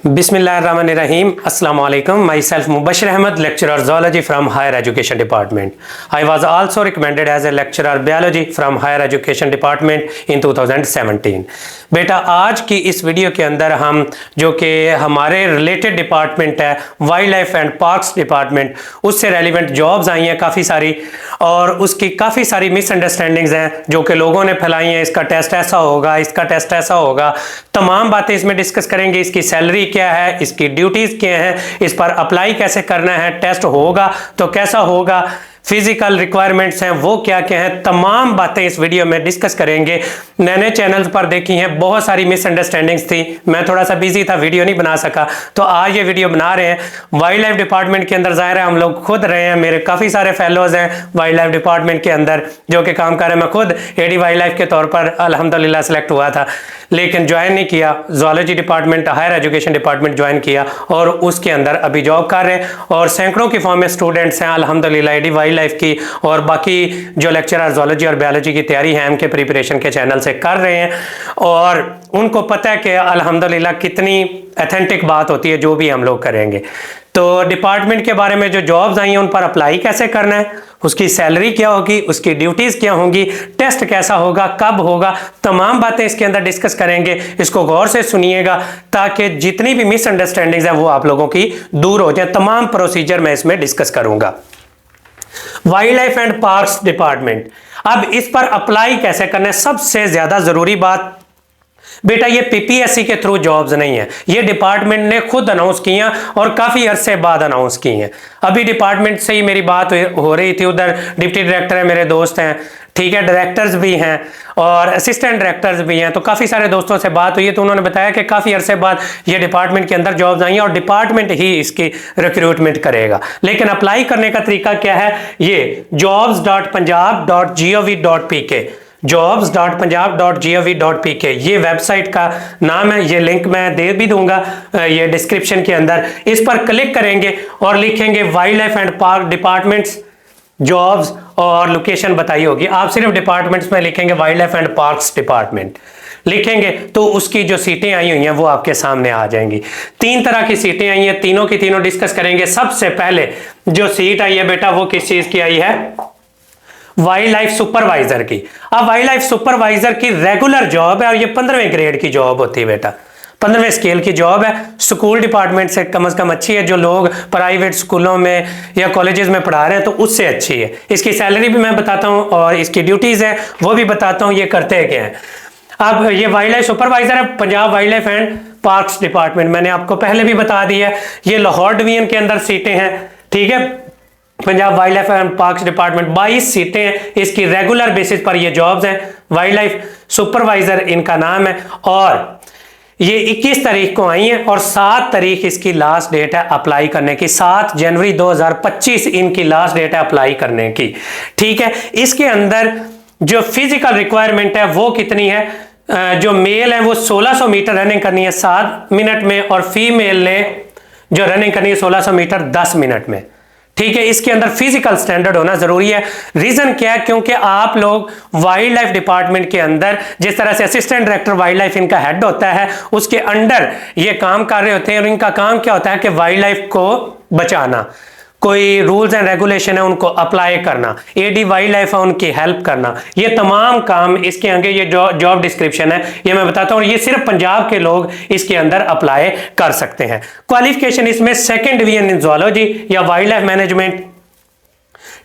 Bismillahirrahmanirrahim. Assalamu alaikum. Myself Mubashir Ahmed, lecturer zoology from Higher Education Department. I was also recommended as a lecturer biology from Higher Education Department in 2017. बेटा आज की इस video के अंदर हम जो कि हमारे रिलेटेड डिपार्टमेंट है wild life and parks department, उससे रेलिवेंट जॉब्स आई हैं काफ़ी सारी और उसकी काफ़ी सारी मिसअंडरस्टैंडिंग्स हैं जो कि लोगों ने फैलाई हैं। इसका टेस्ट ऐसा होगा, इसका टेस्ट ऐसा होगा, तमाम बातें इसमें डिस्कस करेंगे। इसकी सैलरी क्या है, इसकी ड्यूटीज़ क्या हैं, इस पर अप्लाई कैसे करना है, टेस्ट होगा तो कैसा होगा, फिजिकल रिक्वायरमेंट्स हैं वो क्या क्या हैं, तमाम बातें इस वीडियो में डिस्कस करेंगे। मैंने चैनल्स पर देखी हैं, बहुत सारी मिसअंडरस्टैंडिंग्स थी, मैं थोड़ा सा बिजी था, वीडियो नहीं बना सका, तो आज ये वीडियो बना रहे हैं। वाइल्ड लाइफ डिपार्टमेंट के अंदर ज़ाहिर है हम लोग खुद रहे हैं, मेरे काफ़ी सारे फेलोज़ हैं वाइल्ड लाइफ डिपार्टमेंट के अंदर जो कि काम कर रहे हैं। मैं खुद एडी वाइल्ड लाइफ के तौर पर अल्हम्दुलिल्लाह सेलेक्ट हुआ था, लेकिन ज्वाइन नहीं किया, zoology department, higher education department join किया और उसके अंदर अभी जॉब कर रहे हैं और सैकड़ों की फॉर्म में स्टूडेंट्स हैं अल्हम्दुलिल्लाह एडी वाइल्ड लाइफ की, और बाकी जो लेक्चरर ज़ूलॉजी और बायोलॉजी की तैयारी है उनके प्रिपरेशन के चैनल से कर रहे हैं और उनको पता है कि अल्हम्दुलिल्लाह कितनी ऑथेंटिक बात होती है जो भी हम लोग करेंगे। तो डिपार्टमेंट के बारे में जो जॉब्स आई हैं उन पर अप्लाई कैसे करना है, उसकी सैलरी क्या होगी, उसकी ड्यूटीज़ क्या होंगी, टेस्ट कैसा होगा, कब होगा, तमाम बातें इसके अंदर डिस्कस करेंगे। इसको गौर से सुनिएगा ताकि जितनी भी मिसअंडरस्टैंडिंग्स हैं वो आप लोगों की दूर हो जाए। तमाम प्रोसीजर मैं इसमें डिस्कस करूंगा। Wild life and parks department, अब इस पर अप्लाई कैसे करना है, सबसे ज्यादा जरूरी बात बेटा ये पीपीएससी के थ्रू जॉब्स नहीं है, ये डिपार्टमेंट ने खुद अनाउंस की हैं और काफ़ी अरसे बाद अनाउंस की हैं। अभी डिपार्टमेंट से ही मेरी बात हो रही थी, उधर डिप्टी डायरेक्टर है, मेरे दोस्त हैं, ठीक है, डायरेक्टर्स भी हैं और असिस्टेंट डायरेक्टर्स भी हैं, तो काफ़ी सारे दोस्तों से बात हुई है तो उन्होंने बताया कि काफ़ी अरसे बाद ये डिपार्टमेंट के अंदर जॉब्स आई हैं और डिपार्टमेंट ही इसकी रिक्रूटमेंट करेगा। लेकिन अप्लाई करने का तरीका क्या है, ये jobs.punjab.gov.pk jobs.punjab.gov.pk ये वेबसाइट का नाम है, ये लिंक मैं दे भी दूंगा ये डिस्क्रिप्शन के अंदर। इस पर क्लिक करेंगे और लिखेंगे wild life and park departments jobs और लोकेशन बताई होगी, आप सिर्फ डिपार्टमेंट्स में लिखेंगे wild life and parks department लिखेंगे तो उसकी जो सीटें आई हुई हैं वो आपके सामने आ जाएंगी। 3 तरह की सीटें आई हैं, तीनों की तीनों डिस्कस करेंगे। सबसे पहले जो सीट आई है बेटा वो किस चीज की आई है, वाइल्ड लाइफ सुपरवाइजर की। अब वाइल्ड लाइफ सुपरवाइजर की रेगुलर जॉब है और ये 15वें ग्रेड की जॉब होती है बेटा, 15वें स्केल की जॉब है। स्कूल डिपार्टमेंट से कम अच्छी है, जो लोग प्राइवेट स्कूलों में या कॉलेजेस में पढ़ा रहे हैं तो उससे अच्छी है। इसकी सैलरी भी मैं बताता हूँ और इसकी ड्यूटीज़ है वो भी बताता हूँ, ये करते क्या हैं। अब ये वाइल्ड लाइफ सुपरवाइजर है Punjab wild life and parks department, मैंने आपको पहले भी बता दिया है। ये लाहौर डिवीजन के अंदर सीटें हैं, ठीक है, Punjab wild life and parks department 22 सीटें हैं, इसकी रेगुलर बेसिस पर ये जॉब्स हैं। वाइल्ड लाइफ सुपरवाइजर इनका नाम है और ये 21 तारीख को आई है और 7 तारीख इसकी लास्ट डेट है अप्लाई करने की, 7 जनवरी 2025 इनकी लास्ट डेट है अप्लाई करने की, ठीक है। इसके अंदर जो फिजिकल रिक्वायरमेंट है वो कितनी है, जो मेल है वो 1600 मीटर रनिंग करनी है 7 मिनट में और फीमेल ने जो रनिंग करनी है 1600 मीटर 10 मिनट में, ठीक है। इसके अंदर फिजिकल स्टैंडर्ड होना जरूरी है। रीजन क्या है, क्योंकि आप लोग वाइल्ड लाइफ डिपार्टमेंट के अंदर जिस तरह से असिस्टेंट डायरेक्टर वाइल्ड लाइफ इनका हेड होता है उसके अंडर ये काम कर रहे होते हैं और इनका काम क्या होता है कि वाइल्ड लाइफ को बचाना, कोई रूल्स एंड रेगुलेशन है उनको अप्लाई करना, एडी वाइल्ड लाइफ है उनकी हेल्प करना, ये तमाम काम इसके आगे ये जॉब डिस्क्रिप्शन है ये मैं बताता हूँ। ये सिर्फ पंजाब के लोग इसके अंदर अप्लाई कर सकते हैं। क्वालिफिकेशन इसमें 2nd डिवीजन इन ज़ूलॉजी या वाइल्ड लाइफ मैनेजमेंट,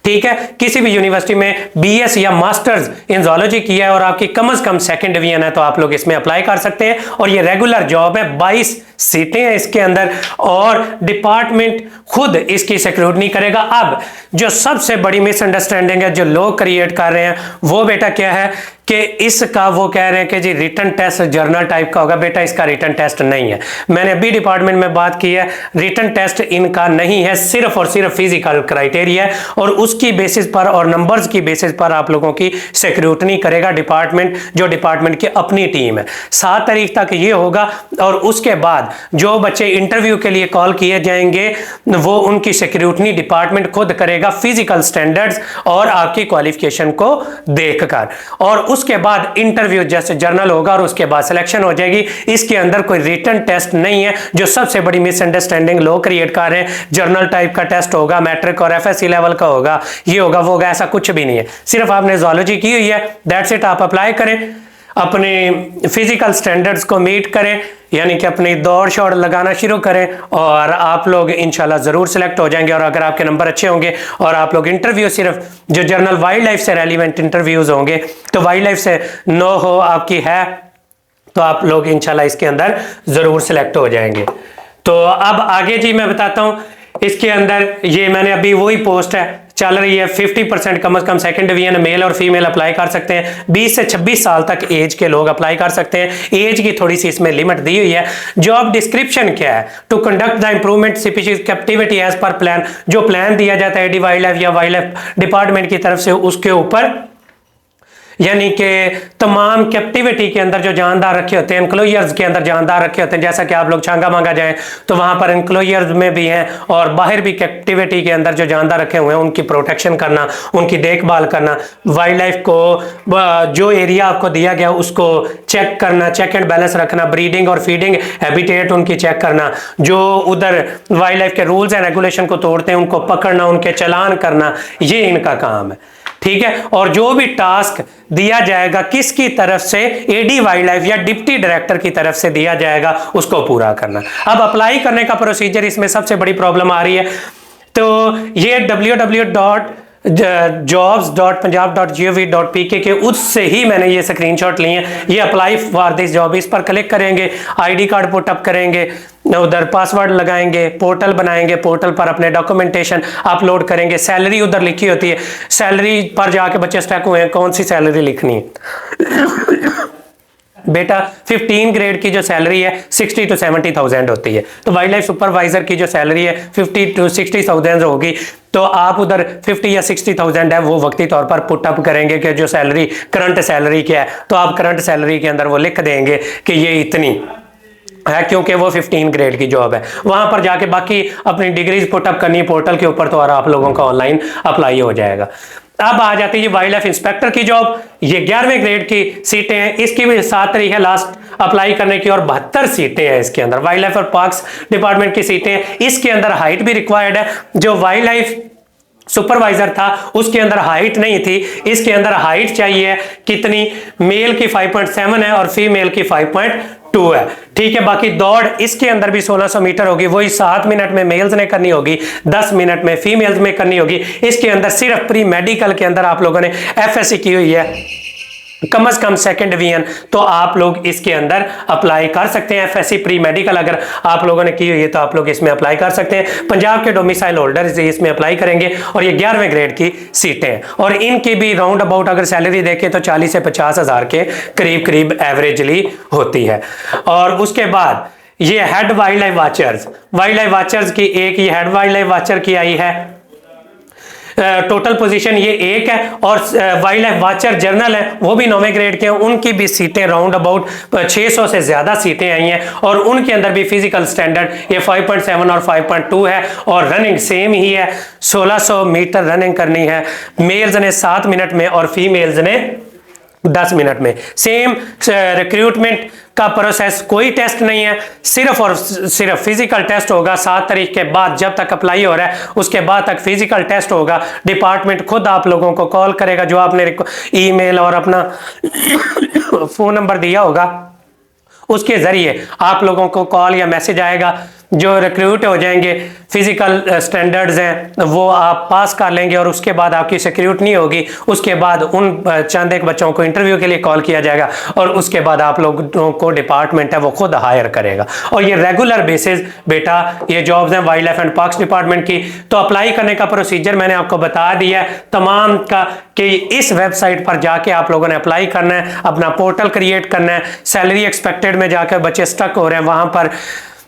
ठीक है, किसी भी यूनिवर्सिटी में बीएस या मास्टर्स इन ज़ूलॉजी किया है और आपकी कम से कम 2nd डिवीजन है तो आप लोग इसमें अप्लाई कर सकते हैं और ये रेगुलर जॉब है, 22 सीटें हैं इसके अंदर और डिपार्टमेंट खुद इसकी सिक्योरिटी करेगा। अब जो सबसे बड़ी मिसअंडरस्टैंडिंग है जो लोग क्रिएट कर रहे हैं वो बेटा क्या है कि इसका वो कह रहे हैं कि जी रिटन टेस्ट जर्नल टाइप का होगा, बेटा इसका रिटन टेस्ट नहीं है। मैंने अभी डिपार्टमेंट में बात की है, रिटन टेस्ट इनका नहीं है, सिर्फ और सिर्फ फिजिकल क्राइटेरिया है और उसकी बेसिस पर और नंबर्स की बेसिस पर आप लोगों की सिक्योरिटी करेगा डिपार्टमेंट, जो डिपार्टमेंट की अपनी टीम है। 7 तारीख तक ये होगा और उसके बाद जो बच्चे इंटरव्यू के लिए कॉल किए जाएंगे वो उनकी सिक्योरिटी डिपार्टमेंट खुद करेगा फिजिकल स्टैंडर्ड्स और आपकी क्वालिफिकेशन को देखकर, और उसके बाद इंटरव्यू जैसे जर्नल होगा और उसके बाद सिलेक्शन हो जाएगी। इसके अंदर कोई रिटन टेस्ट नहीं है, जो सबसे बड़ी मिसअंडरस्टैंडिंग लोग क्रिएट कर रहे हैं। जर्नल टाइप का टेस्ट होगा, मैट्रिक और एफएससी लेवल का होगा, ये होगा वो होगा, ऐसा कुछ भी नहीं है। सिर्फ आपने ज़ूलॉजी की हुई है, दैट्स इट। आप अप्लाई करें, अपने फिजिकल स्टैंडर्ड्स को मीट करें, यानी कि अपनी दौड़ शौड़ लगाना शुरू करें और आप लोग इंशाल्लाह ज़रूर सिलेक्ट हो जाएंगे। और अगर आपके नंबर अच्छे होंगे और आप लोग इंटरव्यू सिर्फ जो जर्नल वाइल्ड लाइफ से रेलिवेंट इंटरव्यूज़ होंगे, तो वाइल्ड लाइफ से नो हो आपकी है, तो आप लोग इंशाल्लाह इसके अंदर ज़रूर सिलेक्ट हो जाएंगे। तो अब आगे जी मैं बताता हूँ इसके अंदर, ये मैंने अभी वही पोस्ट है चल रही है, 50% कम से कम सेकंड डिवीजन मेल और फीमेल अप्लाई कर सकते हैं। 20 से 26 साल तक एज के लोग अप्लाई कर सकते हैं। एज की थोड़ी सी इसमें लिमिट दी हुई है। जॉब डिस्क्रिप्शन क्या है? To conduct the improvement species captivity as per plan. जो प्लान दिया जाता है वाइल्ड लाइफ या वाइल्ड लाइफ डिपार्टमेंट की तरफ से, उसके ऊपर यानी कि तमाम कैप्टिविटी के अंदर जो जानदार रखे होते हैं, एनक्लोजर्स के अंदर जानदार रखे होते हैं, जैसा कि आप लोग छांगा मांगा जाएं तो वहां पर एनक्लोजर्स में भी हैं और बाहर भी कैप्टिविटी के अंदर जो जानदार रखे हुए हैं उनकी प्रोटेक्शन करना, उनकी देखभाल करना, वाइल्ड लाइफ को जो एरिया आपको दिया गया उसको चेक करना, चेक एंड बैलेंस रखना, ब्रीडिंग और फीडिंग हैबिटेट उनकी चेक करना, जो उधर वाइल्ड लाइफ के रूल्स एंड रेगुलेशन को तोड़ते हैं उनको पकड़ना, उनके चालान करना, ये इनका काम है। ठीक है। और जो भी टास्क दिया जाएगा किसकी तरफ से, एडी वाइल्ड लाइफ या डिप्टी डायरेक्टर की तरफ से दिया जाएगा, उसको पूरा करना। अब अप्लाई करने का प्रोसीजर, इसमें सबसे बड़ी प्रॉब्लम आ रही है। तो ये www.jobs.punjab.gov.pk के उससे ही मैंने ये स्क्रीनशॉट लिए हैं। ये अप्लाई फॉर दिस जॉब, इस पर क्लिक करेंगे, आईडी कार्ड पुट अप करेंगे, उधर पासवर्ड लगाएंगे, पोर्टल बनाएंगे, पोर्टल पर अपने डॉक्यूमेंटेशन अपलोड करेंगे, सैलरी उधर लिखी होती है, सैलरी पर जाके बच्चे स्टक हुए हैं, कौन सी सैलरी लिखनी है बेटा? 15 ग्रेड की जो सैलरी है 60 to 70,000 होती है। तो वाइल्ड लाइफ सुपरवाइजर की जो सैलरी है 50 to 60,000 होगी। तो आप उधर 50 या 60,000 है वो वक्ती तौर पर पुट अप करेंगे कि जो सैलरी करंट सैलरी क्या है, तो आप करंट सैलरी के अंदर वो लिख देंगे कि ये इतनी है, क्योंकि वो 15 ग्रेड की जॉब है। वहां पर जाके बाकी अपनी डिग्रीज पुट अप करनी पोर्टल के ऊपर, तो और आप लोगों का ऑनलाइन अप्लाई हो जाएगा। अब आ जाती है वाइल्ड लाइफ इंस्पेक्टर की जॉब। ये 11वें ग्रेड की सीटें हैं, इसकी भी 7 तारीख है लास्ट अप्लाई करने की, और 72 सीटें हैं इसके अंदर। वाइल्ड लाइफ और पार्क्स डिपार्टमेंट की सीटें हैं। इसके अंदर हाइट भी रिक्वायर्ड है। जो वाइल्ड लाइफ सुपरवाइजर था उसके अंदर हाइट नहीं थी, इसके अंदर हाइट चाहिए कितनी, मेल की 5.7 है और फीमेल की 5.2 है। ठीक है। बाकी दौड़ इसके अंदर भी 1600 मीटर होगी, वही 7 मिनट में मेल्स ने करनी होगी, 10 मिनट में फीमेल्स में करनी होगी। इसके अंदर सिर्फ प्री मेडिकल के अंदर आप लोगों ने एफएससी की हुई है, कम से कम सेकंड डिवीजन, तो आप लोग इसके अंदर अप्लाई कर सकते हैं। एफएससी प्री मेडिकल अगर आप लोगों ने की हुई है तो आप लोग इसमें अप्लाई कर सकते हैं। पंजाब के डोमिसाइल होल्डर इसमें अप्लाई करेंगे और ये 11वें ग्रेड की सीटें हैं। और इनकी भी राउंड अबाउट अगर सैलरी देखें तो 40 से 50 हज़ार के करीब करीब एवरेजली होती है। और उसके बाद ये हेड वाइल्ड लाइफ वाचर्स की एक ये हेड वाइल्ड लाइफ वाचर की आई है। टोटल पोजीशन ये एक है। और वाइल्ड लाइफ वाचर जर्नल है वो भी 9वें ग्रेड के हैं, उनकी भी सीटें राउंड अबाउट 600 से ज्यादा सीटें आई हैं। और उनके अंदर भी फिजिकल स्टैंडर्ड ये 5.7 और 5.2 है। और रनिंग सेम ही है, 1600 मीटर रनिंग करनी है। मेल्स ने 7 मिनट में और फीमेल्स ने 10 मिनट में। सेम रिक्रूटमेंट का प्रोसेस, कोई टेस्ट नहीं है, सिर्फ और सिर्फ फिजिकल टेस्ट होगा। 7 तारीख के बाद जब तक अप्लाई हो रहा है उसके बाद तक फिजिकल टेस्ट होगा। डिपार्टमेंट खुद आप लोगों को कॉल करेगा, जो आपने ईमेल और अपना फोन नंबर दिया होगा उसके जरिए आप लोगों को कॉल या मैसेज आएगा। जो रिक्रूट हो जाएंगे, फिजिकल स्टैंडर्ड्स हैं वो आप पास कर लेंगे और उसके बाद आपकी सिक्योरिट नहीं होगी। उसके बाद उन चंद एक बच्चों को इंटरव्यू के लिए कॉल किया जाएगा और उसके बाद आप लोगों को डिपार्टमेंट है वो खुद हायर करेगा। और ये रेगुलर बेसिस बेटा ये जॉब्स हैं wild life and parks department की। तो अप्लाई करने का प्रोसीजर मैंने आपको बता दिया है तमाम का, कि इस वेबसाइट पर जाके आप लोगों ने अप्लाई करना है, अपना पोर्टल क्रिएट करना है। सैलरी एक्सपेक्टेड में जाकर बच्चे स्टक हो रहे हैं वहां पर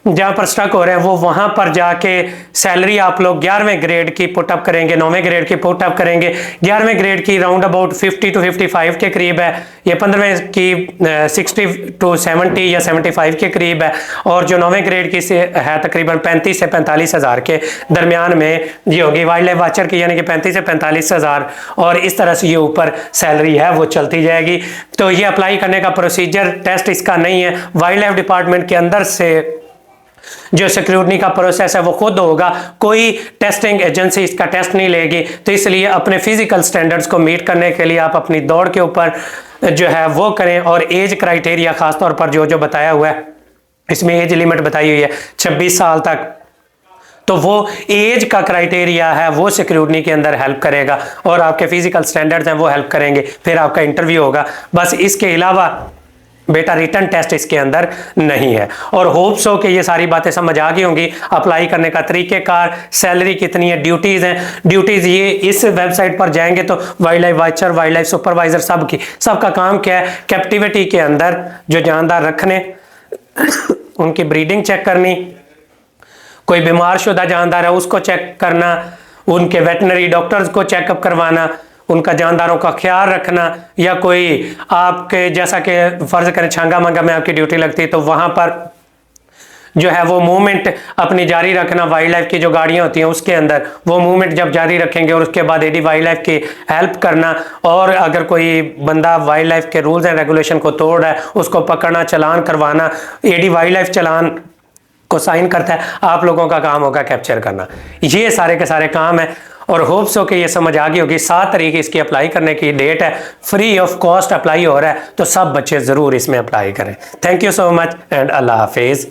जहाँ पर स्टक हो रहे हैं वो वहाँ पर जाके सैलरी आप लोग 11वें ग्रेड की पुटअप करेंगे, 9वें ग्रेड की पुटअप करेंगे। 11वें ग्रेड की राउंड अबाउट 50 to 55 के करीब है, ये 15वें की 60 to 70 या 75 के करीब है, और जो 9वें ग्रेड की से है तकरीबन 35 से 45 हज़ार के दरमियान में ये होगी वाइल्ड लाइफ वाचर की, यानी कि 35 से 45 हज़ार, और इस तरह से ये ऊपर सैलरी है वो चलती जाएगी। तो ये अप्लाई करने का प्रोसीजर, टेस्ट इसका नहीं है, वाइल्ड लाइफ डिपार्टमेंट के अंदर से जो सिक्योरिटी का प्रोसेस है वो खुद होगा, कोई टेस्टिंग एजेंसी इसका टेस्ट नहीं लेगी। तो इसलिए अपने फिजिकल स्टैंडर्ड्स को मीट करने के लिए आप अपनी दौड़ के ऊपर जो है वो करें, और एज क्राइटेरिया खासतौर पर जो जो बताया हुआ है, इसमें एज लिमिट बताई हुई है 26 साल तक, तो वो एज का क्राइटेरिया है वो सिक्योरिटी के अंदर हेल्प करेगा, और आपके फिजिकल स्टैंडर्ड्स हैं वो हेल्प करेंगे, फिर आपका इंटरव्यू होगा। बस इसके अलावा बेटा रिटर्न टेस्ट इसके अंदर नहीं है। और होप्स हो कि ये सारी बातें समझ आ गई होंगी। अप्लाई करने का तरीक़ेकार, सैलरी कितनी है, ड्यूटीज़ हैं, ड्यूटीज़ ये इस वेबसाइट पर जाएंगे तो wildlife watcher, wildlife supervisor सबका काम क्या है, कैप्टिविटी के अंदर जो जानदार रखने, उनकी ब्रीडिंग चेक करनी, कोई बीमार शुदा जानदार है उसको चेक करना, उनके वेटनरी डॉक्टर्स को चेकअप करवाना, उनका जानदारों का ख्याल रखना, या कोई आपके जैसा कि फ़र्ज़ करें छांगा मांगा में आपकी ड्यूटी लगती है तो वहाँ पर जो है वो मूवमेंट अपनी जारी रखना, वाइल्ड लाइफ की जो गाड़ियाँ होती हैं उसके अंदर वो मूवमेंट जब जारी रखेंगे, और उसके बाद एडी वाइल्ड लाइफ की हेल्प करना, और अगर कोई बंदा वाइल्ड लाइफ के रूल्स एंड रेगुलेशन को तोड़ रहा है उसको पकड़ना, चालान करवाना, एडी वाइल्ड लाइफ चालान को साइन करता है, आप लोगों का काम होगा कैप्चर करना। ये सारे के सारे काम है, और होप्स हो कि ये समझ आ गई होगी। 7 तारीख इसकी अप्लाई करने की डेट है, फ्री ऑफ कॉस्ट अप्लाई हो रहा है, तो सब बच्चे ज़रूर इसमें अप्लाई करें। Thank you so much and अल्लाह हाफिज़।